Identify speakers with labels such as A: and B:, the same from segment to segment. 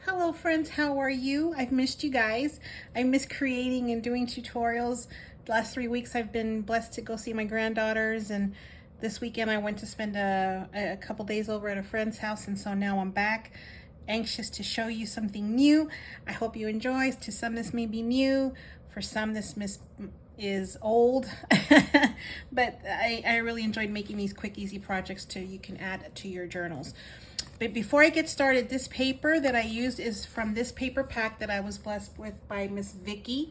A: Hello friends, how are you? I've missed you guys. I miss creating and doing tutorials. The last 3 weeks I've been blessed to go see my granddaughters, and this weekend I went to spend a couple days over at a friend's house, and so now I'm back anxious to show you something new. I hope you enjoy. To some this may be new, for some this is old, but I really enjoyed making these quick easy projects you can add to your journals. But before I get started, this paper that I used is from this paper pack that I was blessed with by Miss Vicky.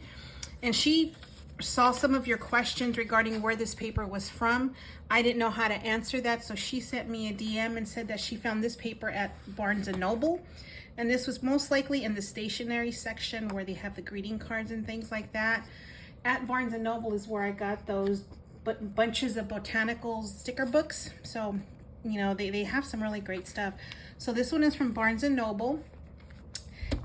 A: And she saw some of your questions regarding where this paper was from. I didn't know how to answer that, so she sent me a DM and said that she found this paper at Barnes & Noble. And this was most likely in the stationery section where they have the greeting cards and things like that. At Barnes & Noble is where I got those bunches of botanical sticker books. So you know, they have some really great stuff. So this one is from Barnes & Noble.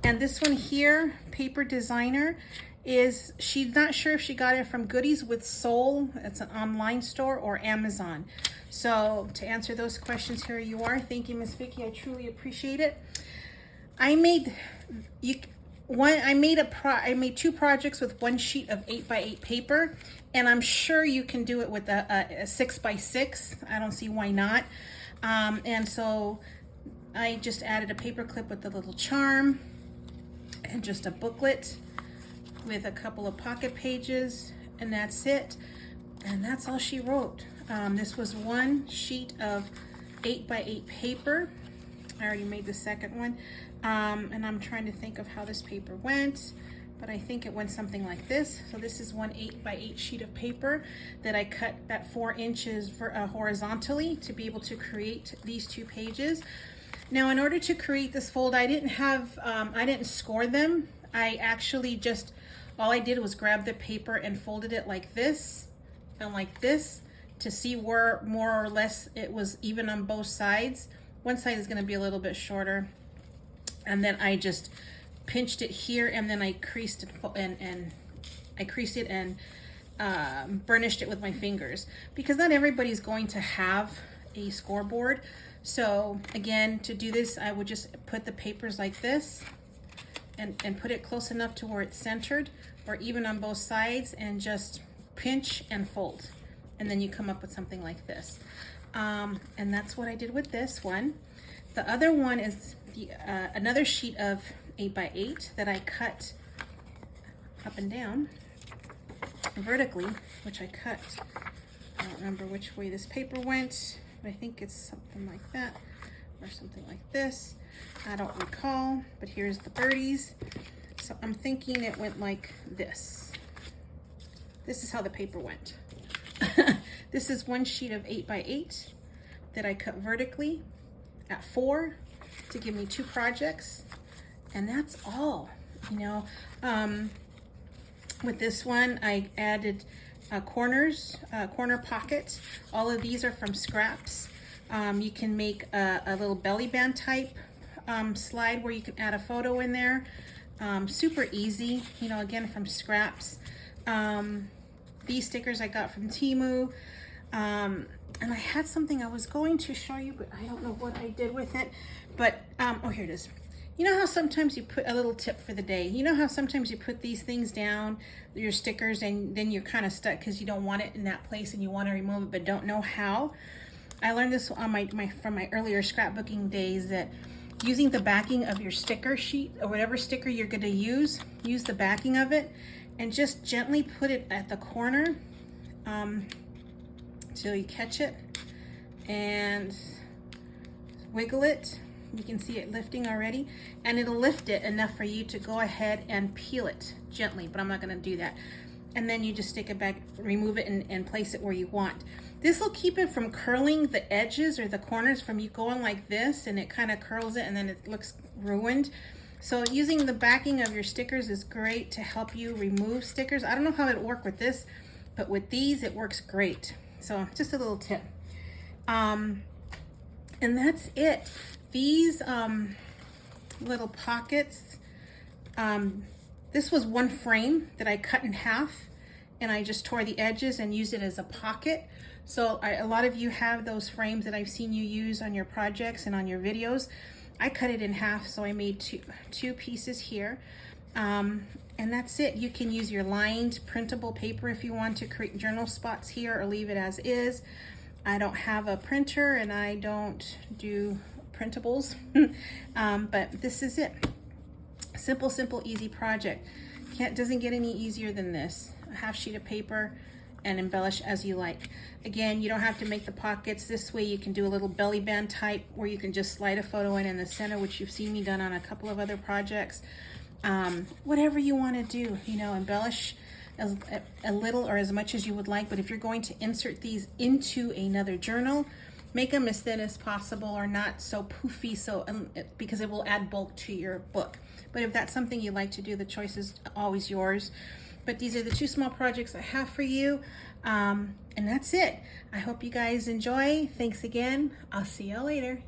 A: And this one here, Paper Designer, she's not sure if she got it from Goodies with Soul. It's an online store, or Amazon. So to answer those questions, here you are. Thank you, Miss Vicky. I truly appreciate it. I made two projects with one sheet of 8x8 paper, and I'm sure you can do it with a 6x6. I don't see why not. And so I just added a paper clip with a little charm and just a booklet with a couple of pocket pages, and that's it. And that's all she wrote. This was one sheet of 8x8 paper. I already made the second one. And I'm trying to think of how this paper went, but I think it went something like this. So this is one 8x8 sheet of paper that I cut that 4 inches horizontally to be able to create these 2 pages. Now, in order to create this fold, I didn't score them. I actually all I did was grab the paper and folded it like this and like this to see where more or less it was even on both sides. One side is going to be a little bit shorter. And then I just pinched it here, and then I creased it and burnished it with my fingers, because not everybody's going to have a scoreboard. So again, to do this, I would just put the papers like this and put it close enough to where it's centered or even on both sides, and just pinch and fold, and then you come up with something like this. And that's what I did with this one. The other one is another sheet of 8x8 that I cut up and down vertically, which I cut. I don't remember which way this paper went, but I think it's something like that or something like this. I don't recall, but here's the birdies. So I'm thinking it went like this. This is how the paper went. This is one sheet of 8x8 that I cut vertically at 4 to give me 2 projects, and that's all. You know, with this one I added corner pockets. All of these are from scraps. You can make a little belly band type slide where you can add a photo in there. Super easy, you know, again from scraps. These stickers I got from Temu. And I had something I was going to show you, but I don't know what I did with it. But, oh, here it is. You know how sometimes you put a little tip for the day? You know how sometimes you put these things down, your stickers, and then you're kind of stuck because you don't want it in that place and you want to remove it but don't know how? I learned this on from my earlier scrapbooking days, that using the backing of your sticker sheet or whatever sticker you're going to use the backing of it and just gently put it at the corner till you catch it and wiggle it. You can see it lifting already, and it'll lift it enough for you to go ahead and peel it gently, but I'm not going to do that. And then you just stick it back, remove it, and place it where you want. This will keep it from curling the edges or the corners from you going like this, and it kind of curls it and then it looks ruined. So using the backing of your stickers is great to help you remove stickers. I don't know how it worked with this, but with these it works great. So just a little tip. And that's it. These little pockets, this was one frame that I cut in half, and I just tore the edges and used it as a pocket. So a lot of you have those frames that I've seen you use on your projects and on your videos. I cut it in half, so I made two pieces here. And that's it. You can use your lined printable paper if you want to create journal spots here, or leave it as is. I don't have a printer and I don't do printables, but this is it. Simple, simple, easy project. Doesn't get any easier than this. A half sheet of paper and embellish as you like. Again, you don't have to make the pockets. This way you can do a little belly band type where you can just slide a photo in the center, which you've seen me done on a couple of other projects. Whatever you want to do, you know, embellish a little or as much as you would like. But if you're going to insert these into another journal, make them as thin as possible, or not so poofy, because it will add bulk to your book. But if that's something you like to do, the choice is always yours. But these are the two small projects I have for you, and that's it. I hope you guys enjoy. Thanks again. I'll see you later.